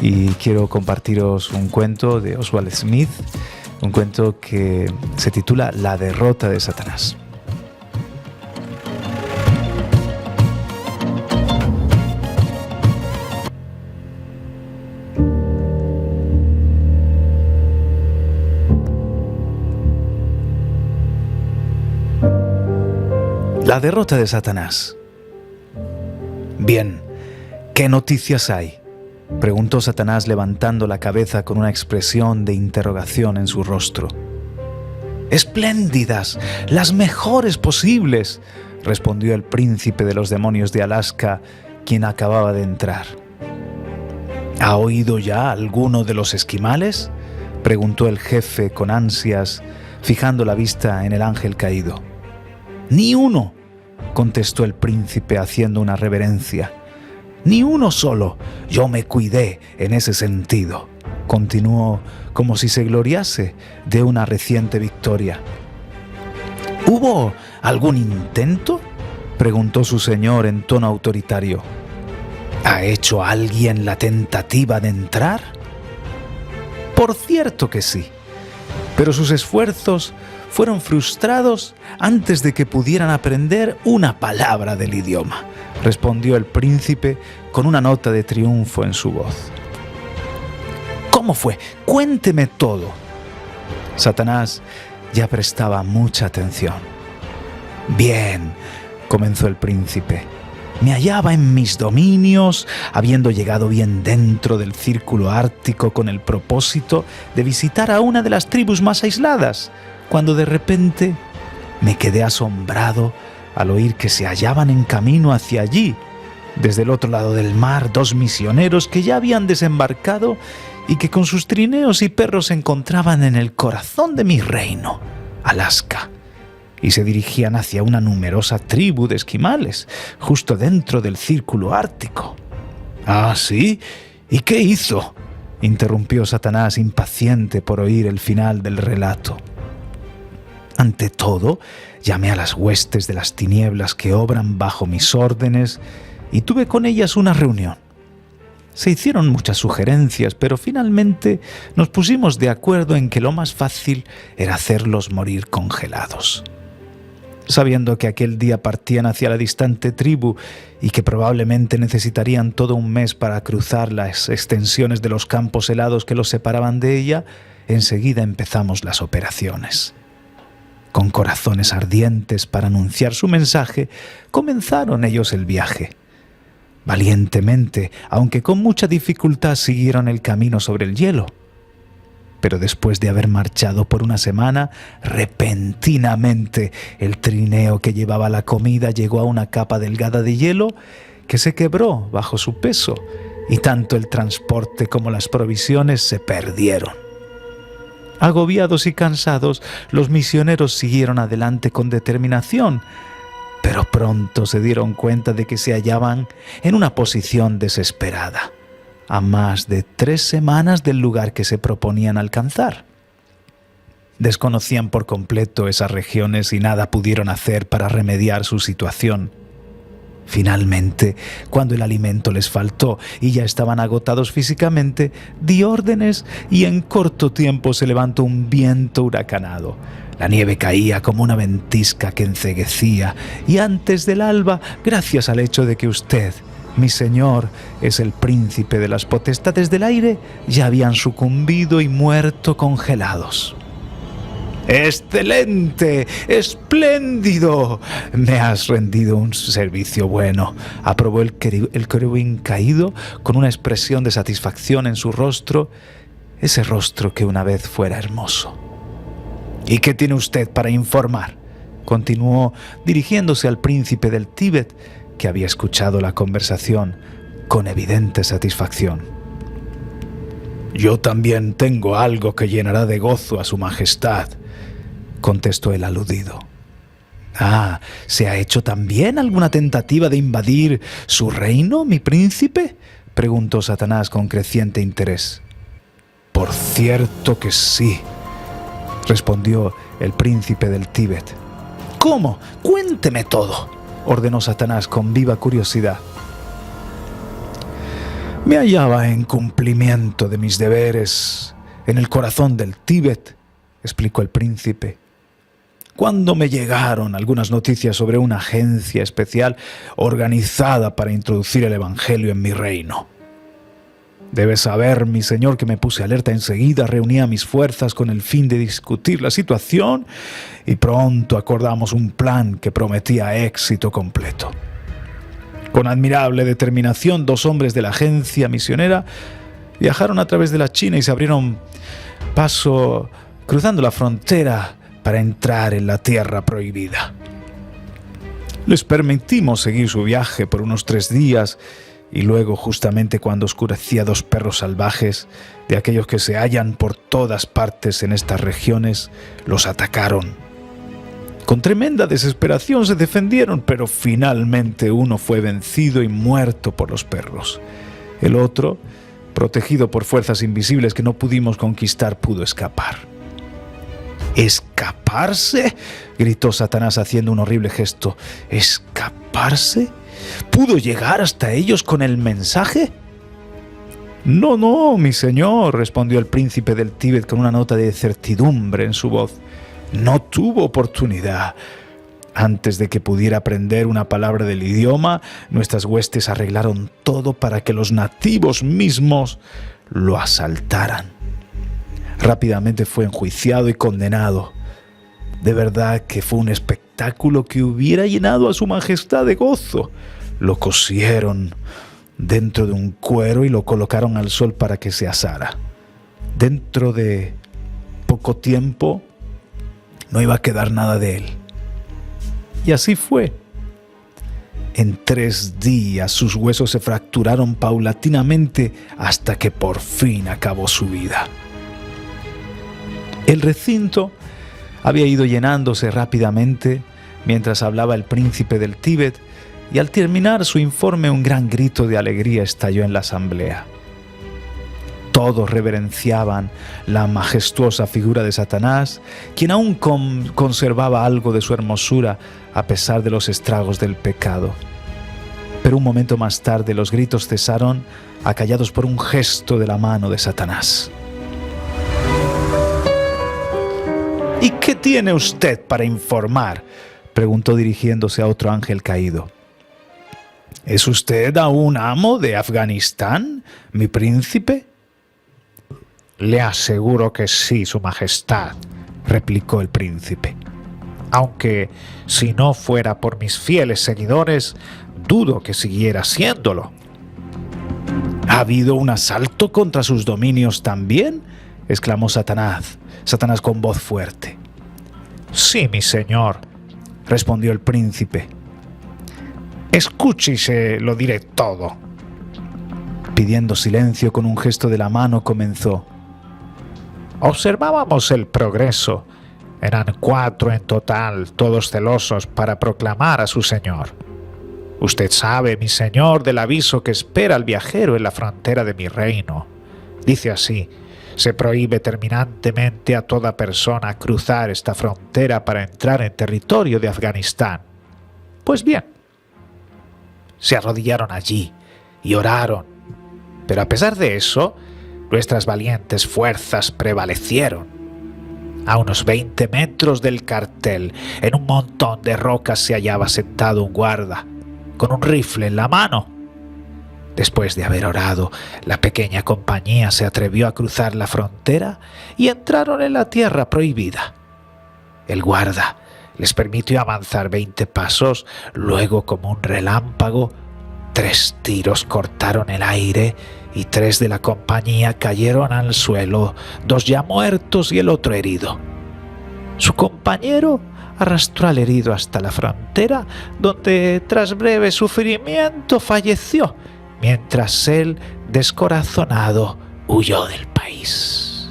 y quiero compartiros un cuento de Oswald Smith, un cuento que se titula La derrota de Satanás. La derrota de Satanás. Bien, ¿qué noticias hay?, preguntó Satanás levantando la cabeza con una expresión de interrogación en su rostro. ¡Espléndidas! ¡Las mejores posibles!, respondió el príncipe de los demonios de Alaska, quien acababa de entrar. ¿Ha oído ya alguno de los esquimales?, preguntó el jefe con ansias, fijando la vista en el ángel caído. «Ni uno», contestó el príncipe haciendo una reverencia. «Ni uno solo. Yo me cuidé en ese sentido», continuó como si se gloriase de una reciente victoria. «¿Hubo algún intento?», preguntó su señor en tono autoritario. «¿Ha hecho alguien la tentativa de entrar?». «Por cierto que sí, pero sus esfuerzos fueron frustrados antes de que pudieran aprender una palabra del idioma», respondió el príncipe con una nota de triunfo en su voz. «¿Cómo fue? Cuénteme todo». Satanás ya prestaba mucha atención. «Bien», comenzó el príncipe, «me hallaba en mis dominios, habiendo llegado bien dentro del círculo ártico con el propósito de visitar a una de las tribus más aisladas, cuando de repente me quedé asombrado al oír que se hallaban en camino hacia allí, desde el otro lado del mar, 2 misioneros que ya habían desembarcado y que con sus trineos y perros se encontraban en el corazón de mi reino, Alaska, y se dirigían hacia una numerosa tribu de esquimales, justo dentro del círculo ártico». «¿Ah, sí? ¿Y qué hizo?», interrumpió Satanás, impaciente por oír el final del relato. «Ante todo, llamé a las huestes de las tinieblas que obran bajo mis órdenes y tuve con ellas una reunión. Se hicieron muchas sugerencias, pero finalmente nos pusimos de acuerdo en que lo más fácil era hacerlos morir congelados. Sabiendo que aquel día partían hacia la distante tribu y que probablemente necesitarían todo un mes para cruzar las extensiones de los campos helados que los separaban de ella, enseguida empezamos las operaciones. Con corazones ardientes para anunciar su mensaje, comenzaron ellos el viaje. Valientemente, aunque con mucha dificultad, siguieron el camino sobre el hielo. Pero después de haber marchado por una semana, repentinamente el trineo que llevaba la comida llegó a una capa delgada de hielo que se quebró bajo su peso, y tanto el transporte como las provisiones se perdieron. Agobiados y cansados, los misioneros siguieron adelante con determinación, pero pronto se dieron cuenta de que se hallaban en una posición desesperada, a más de 3 semanas del lugar que se proponían alcanzar. Desconocían por completo esas regiones y nada pudieron hacer para remediar su situación. Finalmente, cuando el alimento les faltó y ya estaban agotados físicamente, di órdenes y en corto tiempo se levantó un viento huracanado. La nieve caía como una ventisca que enceguecía, y antes del alba, gracias al hecho de que usted, mi señor, es el príncipe de las potestades del aire, ya habían sucumbido y muerto congelados». «¡Excelente! ¡Espléndido! Me has rendido un servicio bueno», aprobó el querubín caído con una expresión de satisfacción en su rostro, ese rostro que una vez fuera hermoso. «¿Y qué tiene usted para informar?», continuó dirigiéndose al príncipe del Tíbet, que había escuchado la conversación con evidente satisfacción. «Yo también tengo algo que llenará de gozo a su majestad», contestó el aludido. «Ah, ¿se ha hecho también alguna tentativa de invadir su reino, mi príncipe?», preguntó Satanás con creciente interés. «Por cierto que sí», respondió el príncipe del Tíbet. «¿Cómo? Cuénteme todo», ordenó Satanás con viva curiosidad. Me hallaba en cumplimiento de mis deberes en el corazón del Tíbet, explicó el príncipe, cuando me llegaron algunas noticias sobre una agencia especial organizada para introducir el Evangelio en mi reino. Debes saber, mi señor, que me puse alerta enseguida, reunía mis fuerzas con el fin de discutir la situación y pronto acordamos un plan que prometía éxito completo. Con admirable determinación, 2 hombres de la agencia misionera viajaron a través de la China y se abrieron paso cruzando la frontera para entrar en la tierra prohibida. Les permitimos seguir su viaje por unos 3 días y luego, justamente cuando oscurecía, 2 perros salvajes, de aquellos que se hallan por todas partes en estas regiones, los atacaron. Con tremenda desesperación se defendieron, pero finalmente uno fue vencido y muerto por los perros. El otro, protegido por fuerzas invisibles que no pudimos conquistar, pudo escapar. ¿Escaparse?, gritó Satanás haciendo un horrible gesto. ¿Escaparse? ¿Pudo llegar hasta ellos con el mensaje? No, mi señor, respondió el príncipe del Tíbet con una nota de certidumbre en su voz. No tuvo oportunidad. Antes de que pudiera aprender una palabra del idioma, nuestras huestes arreglaron todo para que los nativos mismos lo asaltaran. Rápidamente fue enjuiciado y condenado. De verdad que fue un espectáculo que hubiera llenado a su majestad de gozo. Lo cosieron dentro de un cuero y lo colocaron al sol para que se asara. Dentro de poco tiempo no iba a quedar nada de él. Y así fue. En 3 días sus huesos se fracturaron paulatinamente hasta que por fin acabó su vida. El recinto había ido llenándose rápidamente mientras hablaba el príncipe del Tíbet, y al terminar su informe un gran grito de alegría estalló en la asamblea. Todos reverenciaban la majestuosa figura de Satanás, quien aún conservaba algo de su hermosura a pesar de los estragos del pecado. Pero un momento más tarde los gritos cesaron, acallados por un gesto de la mano de Satanás. ¿Y qué tiene usted para informar?, preguntó dirigiéndose a otro ángel caído. ¿Es usted aún amo de Afganistán, mi príncipe? Le aseguro que sí, su majestad, replicó el príncipe. Aunque, si no fuera por mis fieles seguidores, dudo que siguiera siéndolo. ¿Ha habido un asalto contra sus dominios también?, exclamó Satanás con voz fuerte. Sí, mi señor, respondió el príncipe. Escuche y se lo diré todo. Pidiendo silencio con un gesto de la mano, comenzó. Observábamos el progreso. Eran 4 en total, todos celosos para proclamar a su señor. Usted sabe, mi señor, del aviso que espera al viajero en la frontera de mi reino. Dice así: se prohíbe terminantemente a toda persona cruzar esta frontera para entrar en territorio de Afganistán. Pues bien, se arrodillaron allí y oraron, pero a pesar de eso, nuestras valientes fuerzas prevalecieron. A unos 20 metros del cartel, en un montón de rocas, se hallaba sentado un guarda, con un rifle en la mano. Después de haber orado, la pequeña compañía se atrevió a cruzar la frontera y entraron en la tierra prohibida. El guarda les permitió avanzar 20 pasos, luego, como un relámpago, 3 tiros cortaron el aire y 3 de la compañía cayeron al suelo, 2 ya muertos y el otro herido. Su compañero arrastró al herido hasta la frontera, donde, tras breve sufrimiento, falleció, mientras él, descorazonado, huyó del país.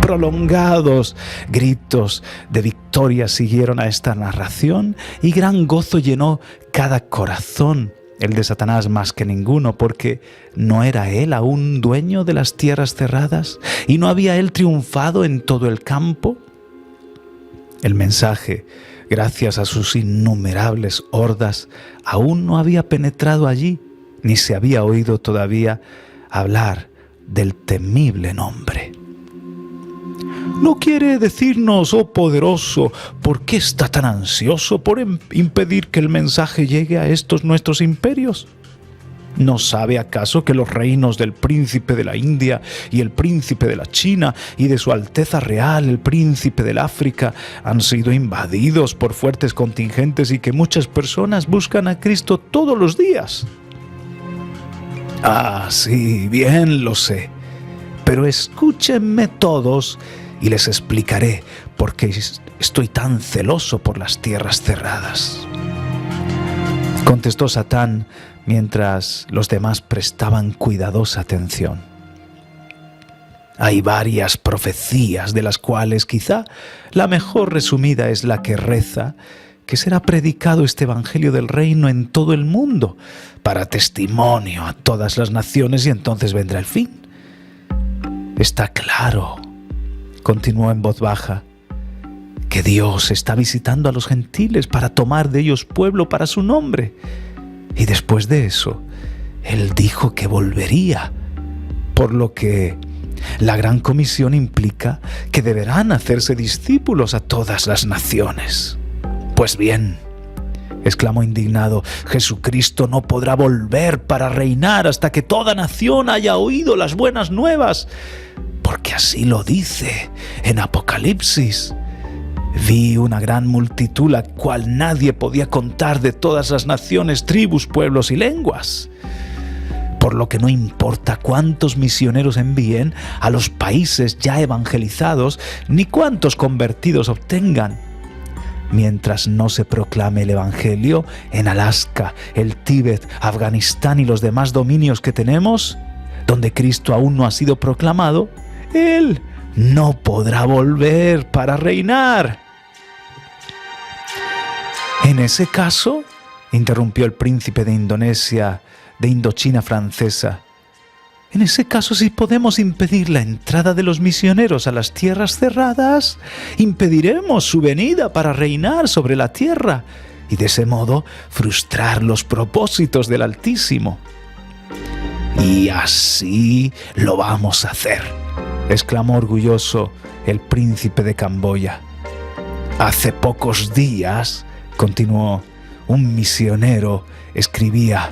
Prolongados gritos de victoria siguieron a esta narración y gran gozo llenó cada corazón, el de Satanás más que ninguno, porque ¿no era él aún dueño de las tierras cerradas y no había él triunfado en todo el campo? El mensaje, gracias a sus innumerables hordas, aún no había penetrado allí, ni se había oído todavía hablar del temible nombre. ¿No quiere decirnos, oh poderoso, por qué está tan ansioso por impedir que el mensaje llegue a estos nuestros imperios? ¿No sabe acaso que los reinos del príncipe de la India y el príncipe de la China y de su Alteza Real, el príncipe del África, han sido invadidos por fuertes contingentes y que muchas personas buscan a Cristo todos los días? Ah, sí, bien lo sé. Pero escúchenme todos y les explicaré por qué estoy tan celoso por las tierras cerradas. Contestó Satán mientras los demás prestaban cuidadosa atención. Hay varias profecías, de las cuales quizá la mejor resumida es la que reza que será predicado este evangelio del reino en todo el mundo para testimonio a todas las naciones, y entonces vendrá el fin. Está claro, continuó en voz baja, que Dios está visitando a los gentiles para tomar de ellos pueblo para su nombre. Y después de eso, Él dijo que volvería, por lo que la gran comisión implica que deberán hacerse discípulos a todas las naciones. Pues bien, exclamó indignado, Jesucristo no podrá volver para reinar hasta que toda nación haya oído las buenas nuevas, porque así lo dice en Apocalipsis. Vi una gran multitud, la cual nadie podía contar, de todas las naciones, tribus, pueblos y lenguas. Por lo que no importa cuántos misioneros envíen a los países ya evangelizados, ni cuántos convertidos obtengan, mientras no se proclame el evangelio en Alaska, el Tíbet, Afganistán y los demás dominios que tenemos, donde Cristo aún no ha sido proclamado, Él no podrá volver para reinar. En ese caso, interrumpió el príncipe de Indonesia, de Indochina francesa, en ese caso, si podemos impedir la entrada de los misioneros a las tierras cerradas, impediremos su venida para reinar sobre la tierra y de ese modo frustrar los propósitos del Altísimo. Y así lo vamos a hacer, exclamó orgulloso el príncipe de Camboya. Hace pocos días, continuó, un misionero escribía,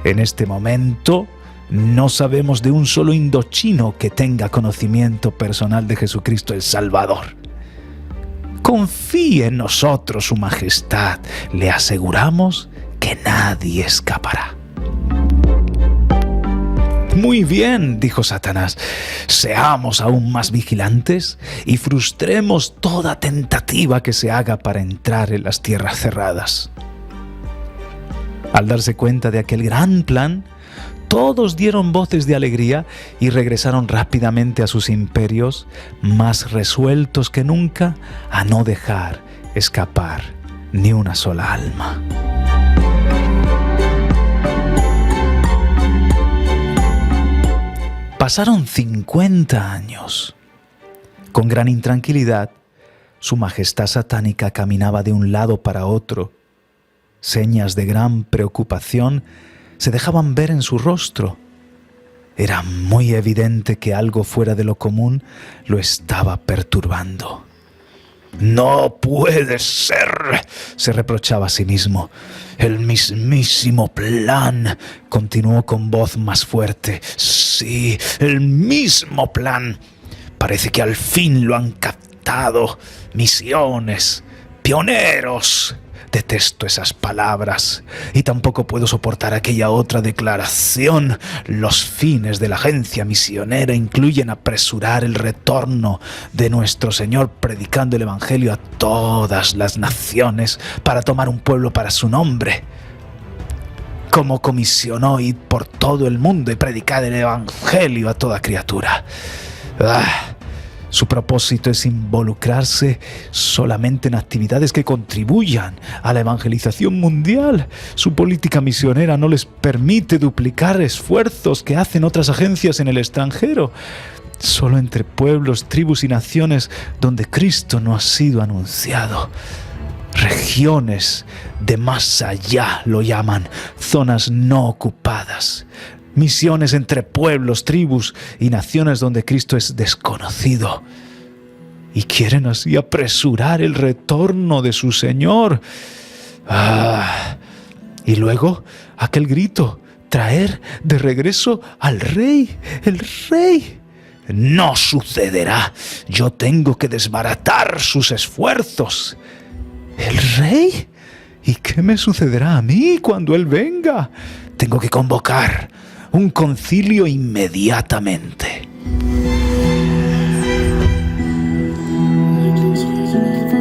en este momento no sabemos de un solo indochino que tenga conocimiento personal de Jesucristo el Salvador. Confíe en nosotros, Su Majestad, le aseguramos que nadie escapará. Muy bien, dijo Satanás, seamos aún más vigilantes y frustremos toda tentativa que se haga para entrar en las tierras cerradas. Al darse cuenta de aquel gran plan, todos dieron voces de alegría y regresaron rápidamente a sus imperios, más resueltos que nunca a no dejar escapar ni una sola alma. Pasaron 50 años. Con gran intranquilidad, Su Majestad satánica caminaba de un lado para otro. Señas de gran preocupación se dejaban ver en su rostro. Era muy evidente que algo fuera de lo común lo estaba perturbando. «No puede ser», se reprochaba a sí mismo. «El mismísimo plan», continuó con voz más fuerte. «Sí, el mismo plan. Parece que al fin lo han captado. Misiones, pioneros». Detesto esas palabras y tampoco puedo soportar aquella otra declaración. Los fines de la agencia misionera incluyen apresurar el retorno de nuestro Señor predicando el Evangelio a todas las naciones para tomar un pueblo para su nombre. Como comisionó ir por todo el mundo y predicar el Evangelio a toda criatura. Su propósito es involucrarse solamente en actividades que contribuyan a la evangelización mundial. Su política misionera no les permite duplicar esfuerzos que hacen otras agencias en el extranjero. Solo entre pueblos, tribus y naciones donde Cristo no ha sido anunciado. Regiones de más allá lo llaman, zonas no ocupadas. Misiones entre pueblos, tribus y naciones donde Cristo es desconocido. Y quieren así apresurar el retorno de su Señor. Y luego aquel grito, traer de regreso al Rey, el Rey. No sucederá. Yo tengo que desbaratar sus esfuerzos. ¿El Rey? ¿Y qué me sucederá a mí cuando Él venga? Tengo que convocar un concilio inmediatamente.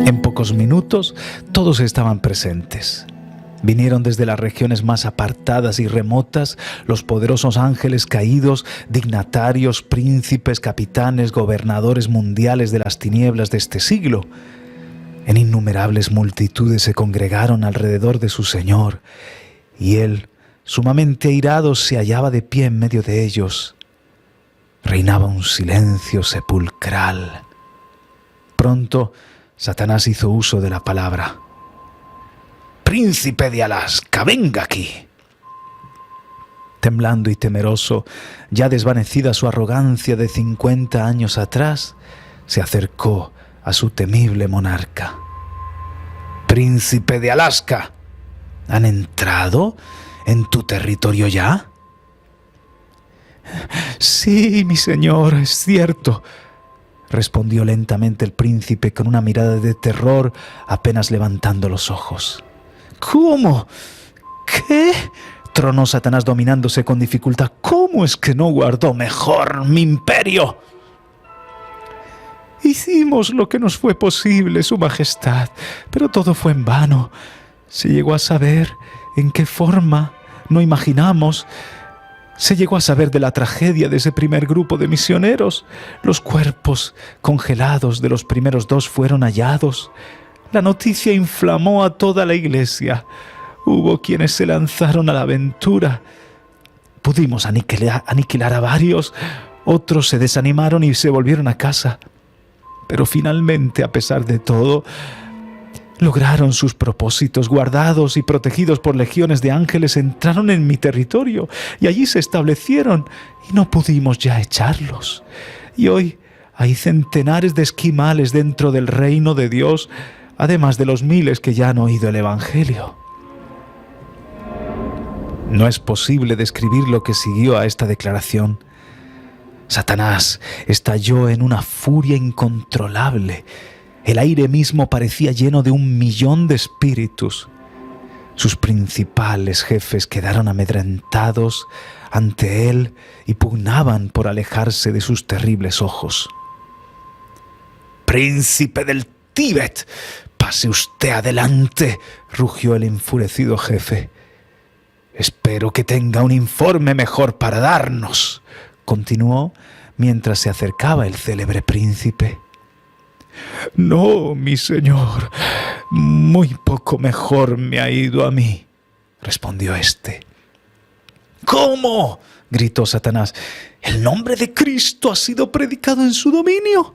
En pocos minutos todos estaban presentes. Vinieron desde las regiones más apartadas y remotas los poderosos ángeles caídos, dignatarios, príncipes, capitanes, gobernadores mundiales de las tinieblas de este siglo. En innumerables multitudes se congregaron alrededor de su Señor, y Él, sumamente airado, se hallaba de pie en medio de ellos. Reinaba un silencio sepulcral. Pronto, Satanás hizo uso de la palabra. «Príncipe de Alaska, venga aquí». Temblando y temeroso, ya desvanecida su arrogancia de 50 años atrás, se acercó a su temible monarca. «Príncipe de Alaska, ¿han entrado en tu territorio ya?» «Sí, mi señor, es cierto», respondió lentamente el príncipe con una mirada de terror, apenas levantando los ojos. «¿Cómo? ¿Qué?», tronó Satanás dominándose con dificultad. «¿Cómo es que no guardó mejor mi imperio?» «Hicimos lo que nos fue posible, Su Majestad, pero todo fue en vano. Se llegó a saber en qué forma, no imaginamos. Se llegó a saber de la tragedia de ese primer grupo de misioneros. Los cuerpos congelados de los primeros 2 fueron hallados. La noticia inflamó a toda la iglesia. Hubo quienes se lanzaron a la aventura. Pudimos aniquilar a varios, otros se desanimaron y se volvieron a casa. Pero finalmente, a pesar de todo, lograron sus propósitos. Guardados y protegidos por legiones de ángeles, entraron en mi territorio y allí se establecieron y no pudimos ya echarlos. Y hoy hay centenares de esquimales dentro del reino de Dios, además de los miles que ya han oído el Evangelio». No es posible describir lo que siguió a esta declaración. Satanás estalló en una furia incontrolable. El aire mismo parecía lleno de 1.000.000 de espíritus. Sus principales jefes quedaron amedrentados ante él y pugnaban por alejarse de sus terribles ojos. «Príncipe del Tíbet, pase usted adelante», rugió el enfurecido jefe. «Espero que tenga un informe mejor para darnos», continuó mientras se acercaba el célebre príncipe. «No, mi señor, muy poco mejor me ha ido a mí», respondió éste. «¿Cómo?», gritó Satanás. «¿El nombre de Cristo ha sido predicado en su dominio?».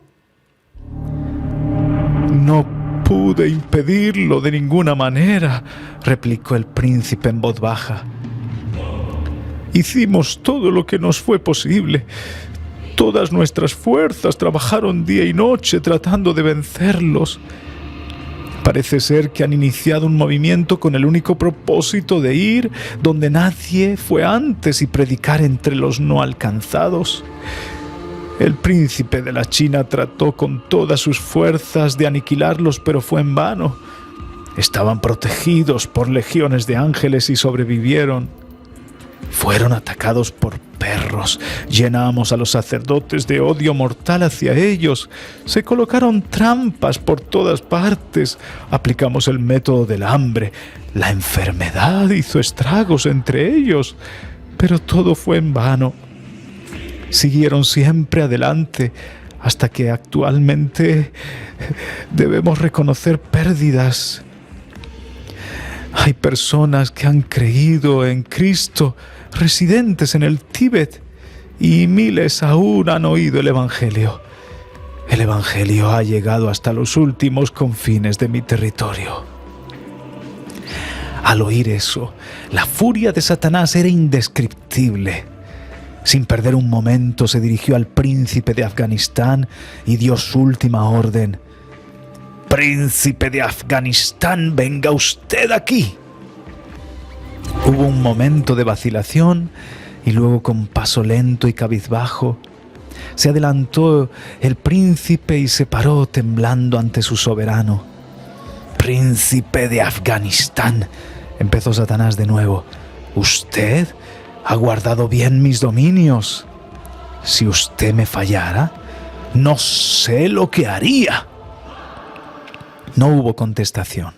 «No pude impedirlo de ninguna manera», replicó el príncipe en voz baja. «Hicimos todo lo que nos fue posible. Todas nuestras fuerzas trabajaron día y noche tratando de vencerlos. Parece ser que han iniciado un movimiento con el único propósito de ir donde nadie fue antes y predicar entre los no alcanzados. El príncipe de la China trató con todas sus fuerzas de aniquilarlos, pero fue en vano. Estaban protegidos por legiones de ángeles y sobrevivieron. Fueron atacados por perros. Llenamos a los sacerdotes de odio mortal hacia ellos. Se colocaron trampas por todas partes. Aplicamos el método del hambre. La enfermedad hizo estragos entre ellos, pero todo fue en vano. Siguieron siempre adelante hasta que actualmente debemos reconocer pérdidas. Hay personas que han creído en Cristo, residentes en el Tíbet, y miles aún han oído el Evangelio. El Evangelio ha llegado hasta los últimos confines de mi territorio». Al oír eso, la furia de Satanás era indescriptible. Sin perder un momento, se dirigió al príncipe de Afganistán y dio su última orden. «Príncipe de Afganistán, venga usted aquí». Hubo un momento de vacilación y luego, con paso lento y cabizbajo, se adelantó el príncipe y se paró temblando ante su soberano. «Príncipe de Afganistán», empezó Satanás de nuevo, «usted ha guardado bien mis dominios. Si usted me fallara, no sé lo que haría». No hubo contestación.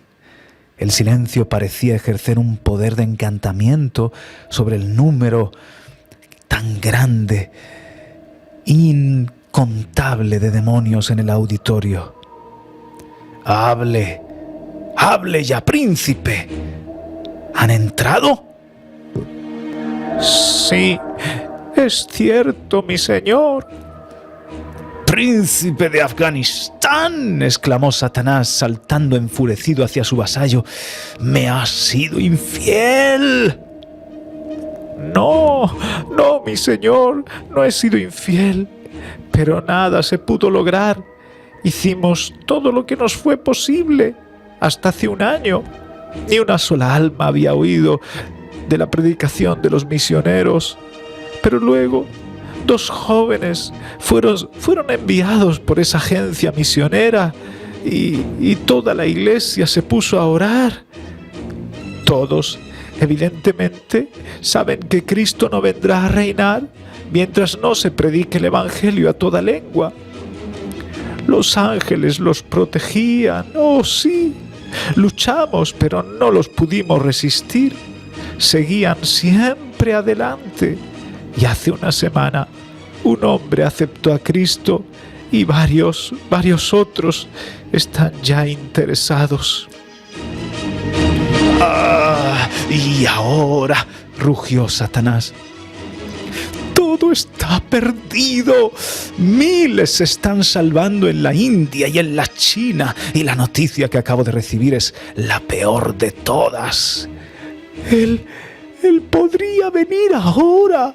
El silencio parecía ejercer un poder de encantamiento sobre el número tan grande, incontable de demonios en el auditorio. «Hable, hable ya, príncipe. ¿Han entrado?» «Sí, es cierto, mi señor». «¡Príncipe de Afganistán!», exclamó Satanás, saltando enfurecido hacia su vasallo. «¡Me has sido infiel!». «No, no, mi señor, no he sido infiel, pero nada se pudo lograr. Hicimos todo lo que nos fue posible. Hasta hace un año, ni una sola alma había oído de la predicación de los misioneros. Pero luego, 2 jóvenes fueron enviados por esa agencia misionera y toda la iglesia se puso a orar. Todos, evidentemente, saben que Cristo no vendrá a reinar mientras no se predique el Evangelio a toda lengua. Los ángeles los protegían, oh sí, luchamos, pero no los pudimos resistir. Seguían siempre adelante. Y hace una semana, un hombre aceptó a Cristo y varios otros están ya interesados». «¡Ah! Y ahora», rugió Satanás, «todo está perdido. Miles se están salvando en la India y en la China, y la noticia que acabo de recibir es la peor de todas. Él podría venir ahora,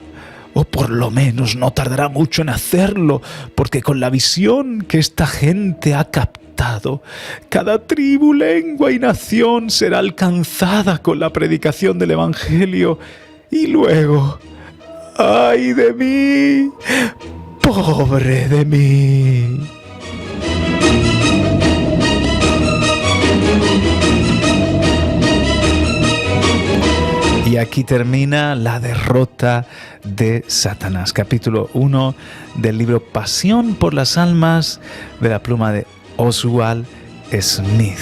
o por lo menos no tardará mucho en hacerlo, porque con la visión que esta gente ha captado, cada tribu, lengua y nación será alcanzada con la predicación del Evangelio. Y luego, ¡ay de mí! ¡Pobre de mí!». Y aquí termina la derrota de Satanás. Capítulo 1 del libro Pasión por las almas, de la pluma de Oswald Smith.